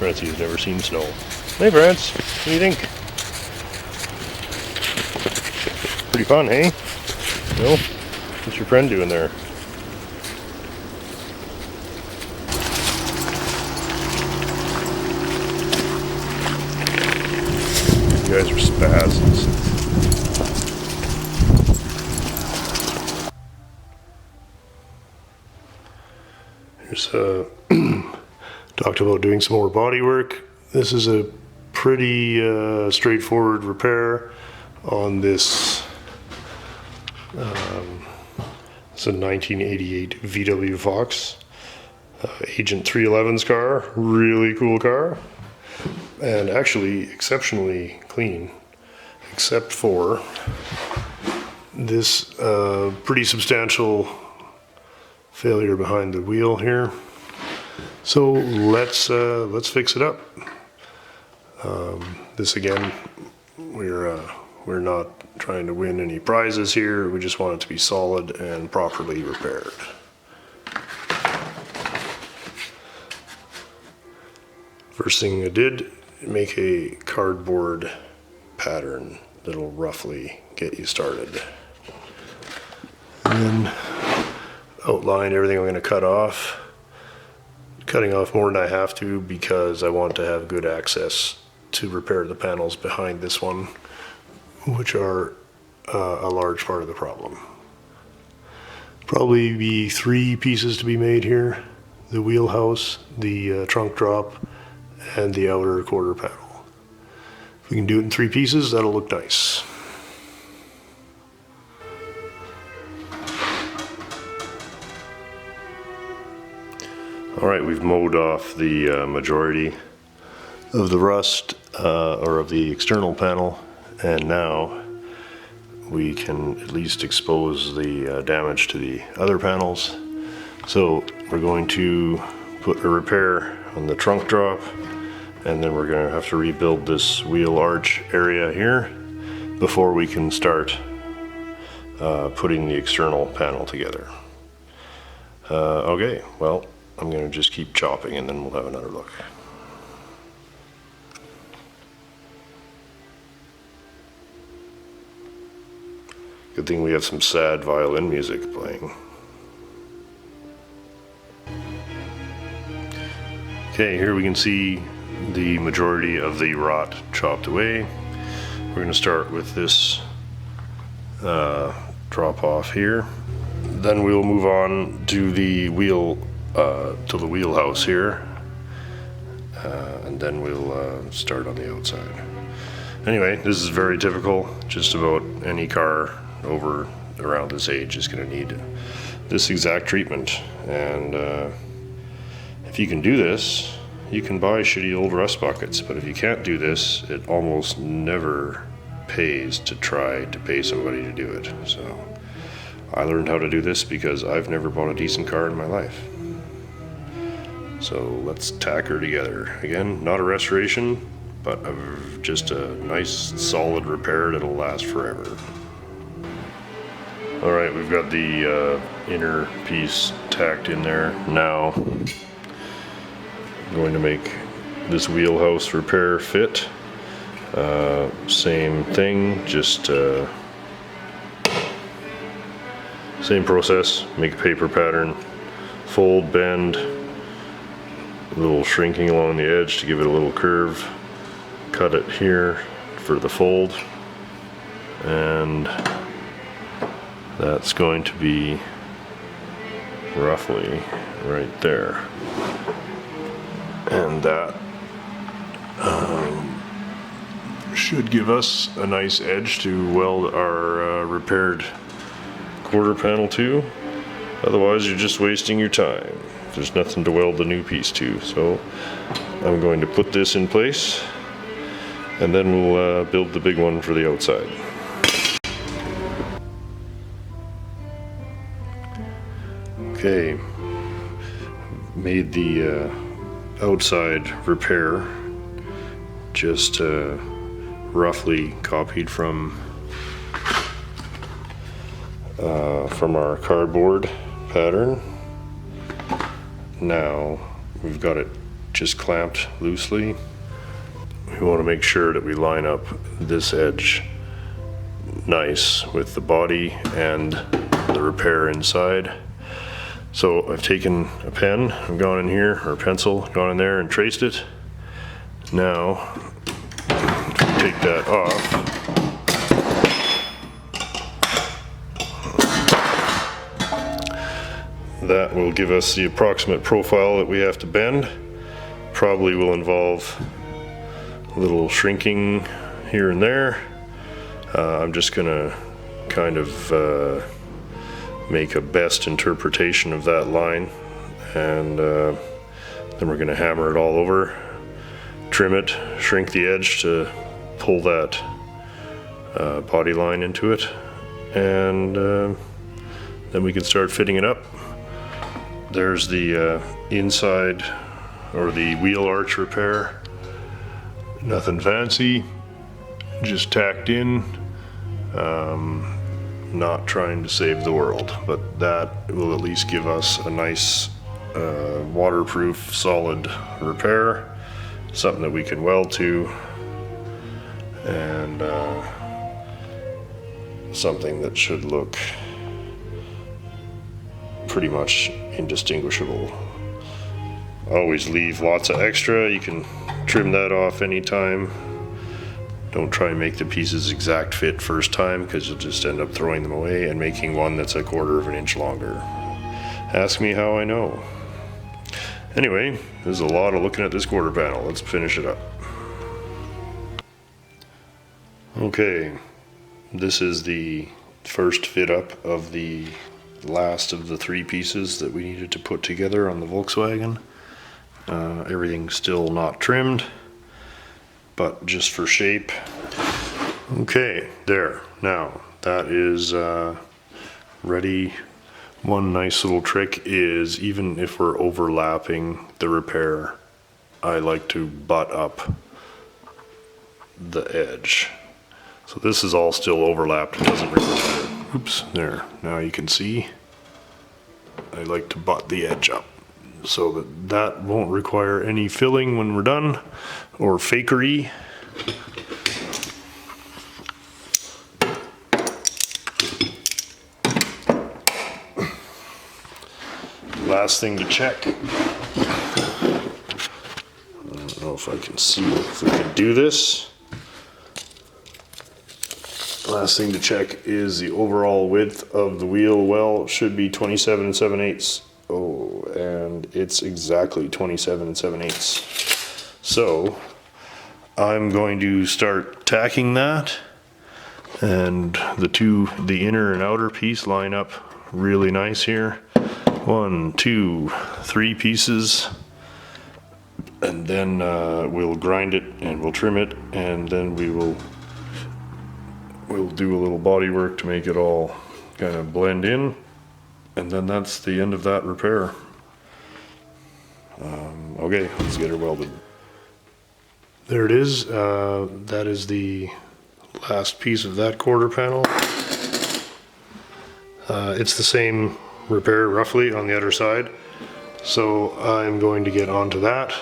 Francine's never seen snow. Hey France, what do you think? Pretty fun, hey? No? What's your friend doing there? You guys are spazzes. Here's talked about doing some more body work. This is a pretty straightforward repair on this. It's a 1988 VW Fox, Agent 311's car. Really cool car, and actually exceptionally clean, except for this pretty substantial failure behind the wheel here. So let's fix it up. This again, we're not trying to win any prizes here. We just want it to be solid and properly repaired. First thing I did, make a cardboard pattern that'll roughly get you started. And then outline everything I'm going to cut off. Cutting off more than I have to because I want to have good access to repair the panels behind this one, which are a large part of the problem. Probably be 3 pieces to be made here: the wheelhouse, the trunk drop, and the outer quarter panel. If we can do it in 3 pieces, that'll look nice. Alright, we've mowed off the majority of the rust or of the external panel, and now we can at least expose the damage to the other panels. So we're going to put a repair on the trunk drop, and then we're going to have to rebuild this wheel arch area here before we can start putting the external panel together. Okay, well, I'm going to just keep chopping and then we'll have another look. Good thing we have some sad violin music playing. Okay, here we can see the majority of the rot chopped away. We're going to start with this drop off here. Then we'll move on to the wheelhouse here, and then we'll start on the outside. Anyway, this is very typical. Just about any car over around this age is going to need this exact treatment, and if you can do this, you can buy shitty old rust buckets, but if you can't do this, it almost never pays to try to pay somebody to do it. So I learned how to do this because I've never bought a decent car in my life. So let's tack her together. Again, not a restoration, but just a nice solid repair that'll last forever. Alright, we've got the inner piece tacked in there. Now I'm going to make this wheelhouse repair fit. Same thing, just same process. Make a paper pattern, fold, bend, a little shrinking along the edge to give it a little curve. Cut it here for the fold, and that's going to be roughly right there. And that should give us a nice edge to weld our repaired quarter panel to. Otherwise you're just wasting your time. There's nothing to weld the new piece to. So I'm going to put this in place, and then we'll build the big one for the outside. Okay, made the outside repair, just roughly copied from our cardboard pattern. Now we've got it just clamped loosely. We want to make sure that we line up this edge nice with the body and the repair inside. So I've taken a pen, I've gone in here, or a pencil, gone in there and traced it. Now, if we take that off, that will give us the approximate profile that we have to bend. Probably will involve a little shrinking here and there. I'm just gonna kind of make a best interpretation of that line, and then we're gonna hammer it all over, trim it, shrink the edge to pull that body line into it, and then we can start fitting it up. There's the inside, or the wheel arch repair. Nothing fancy, just tacked in. Not trying to save the world, but that will at least give us a nice waterproof, solid repair, something that we can weld to, and something that should look pretty much indistinguishable. Always leave lots of extra. You can trim that off anytime. Don't try and make the pieces exact fit first time, because you'll just end up throwing them away and making one that's 1/4 of an inch longer. Ask me how I know. Anyway, there's a lot of looking at this quarter panel. Let's finish it up. Okay, this is the first fit up of the last of the 3 pieces that we needed to put together on the Volkswagen. Everything's still not trimmed, but just for shape. Okay, there. Now, that is ready. One nice little trick is, even if we're overlapping the repair, I like to butt up the edge. So this is all still overlapped. It doesn't require, oops, there. Now you can see, I like to butt the edge up, so that won't require any filling when we're done, or fakery. Last thing to check, I don't know if I can see if we can do this. Last thing to check is the overall width of the wheel. Well, it should be 27 7/8. Oh, and it's exactly 27 7/8. So I'm going to start tacking that, and the inner and outer piece line up really nice here. 1, 2, 3 pieces, and then we'll grind it and we'll trim it, and then we'll do a little body work to make it all kind of blend in, and then that's the end of that repair. Okay, let's get her welded. There it is. That is the last piece of that quarter panel. It's the same repair roughly on the other side, so I'm going to get onto that,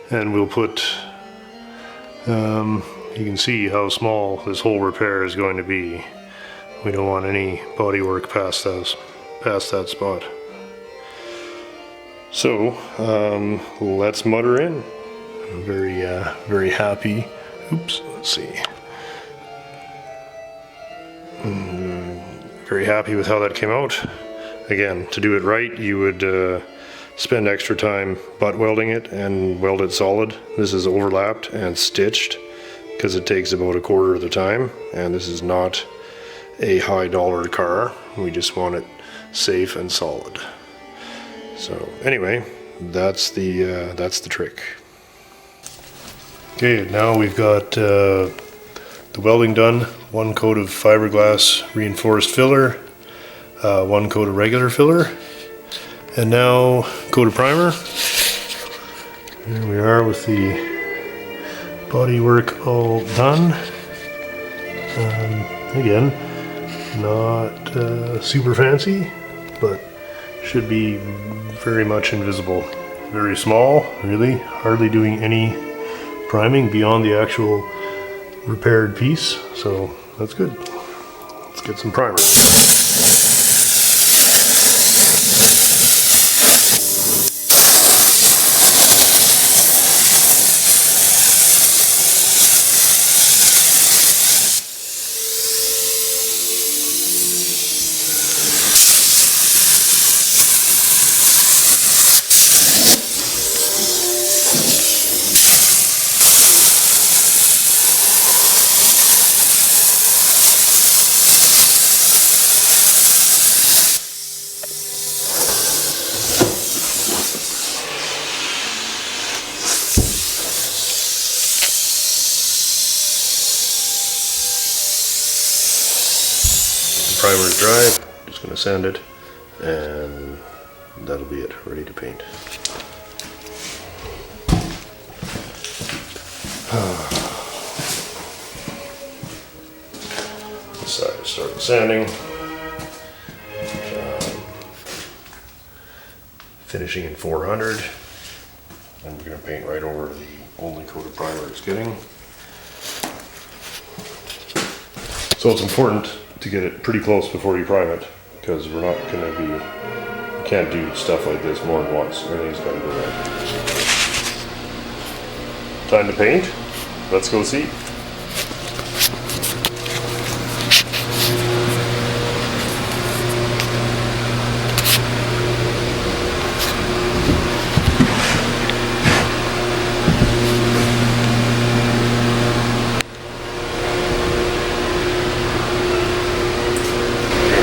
and we'll put you can see how small this whole repair is going to be. We don't want any body work past that spot. So let's mutter in. I'm very happy. Oops, let's see. Very happy with how that came out. Again, to do it right, you would spend extra time butt welding it and weld it solid. This is overlapped and stitched because it takes about 1/4 of the time, and this is not a high dollar car. We just want it safe and solid. So anyway, that's the trick. Okay, now we've got the welding done. 1 coat of fiberglass reinforced filler, 1 coat of regular filler, and now coat of primer. Here we are with the body work all done. Again, not super fancy, but should be very much invisible very small, really, hardly doing any priming beyond the actual repaired piece, so that's good. Let's get some primer. Primer's dry, just going to sand it, and that'll be it, ready to paint. This side, start sanding, finishing in 400, and we're going to paint right over the only coat of primer it's getting. So it's important to get it pretty close before you prime it, because we're not going to be, you can't do stuff like this more than once. Everything's got to go right. Time to paint. Let's go see.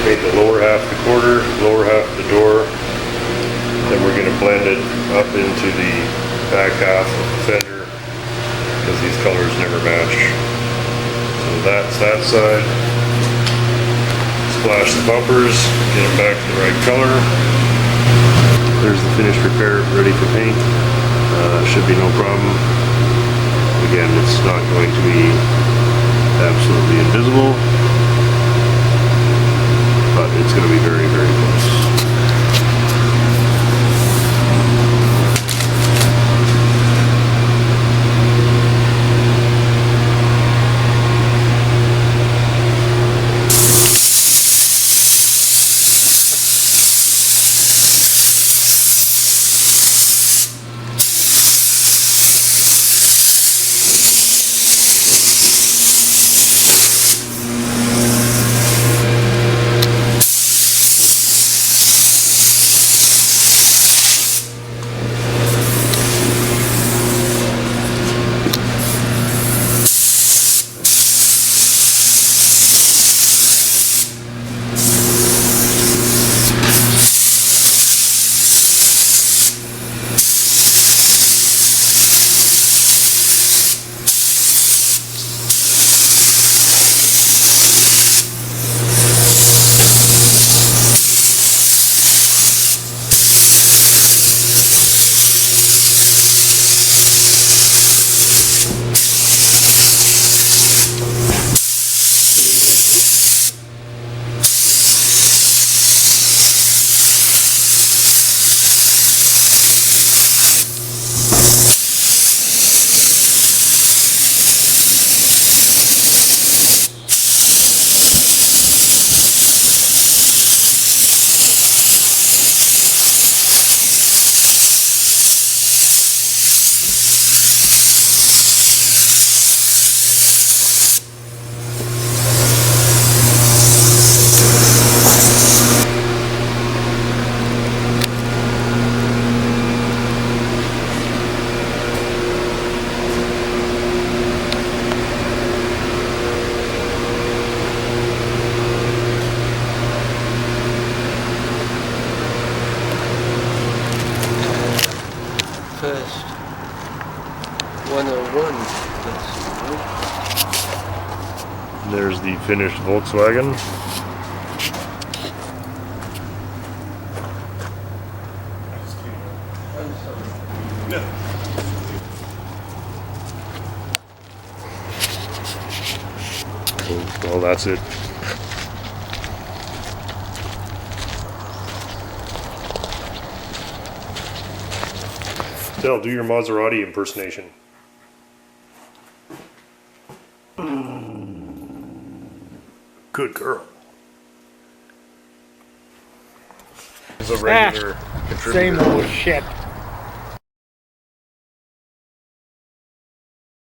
Paint the lower half of the quarter, lower half of the door, then we're going to blend it up into the back half of the fender, because these colors never match. So that's that side. Splash the bumpers, get them back to the right color. There's the finished repair ready for paint. Should be no problem. Again, it's not going to be absolutely invisible, but it's going to be very, very close. First 101. There's the finished Volkswagen. Well, that's it. Stella, do your Maserati impersonation. Good girl. Is a regular Same contributor. old shit.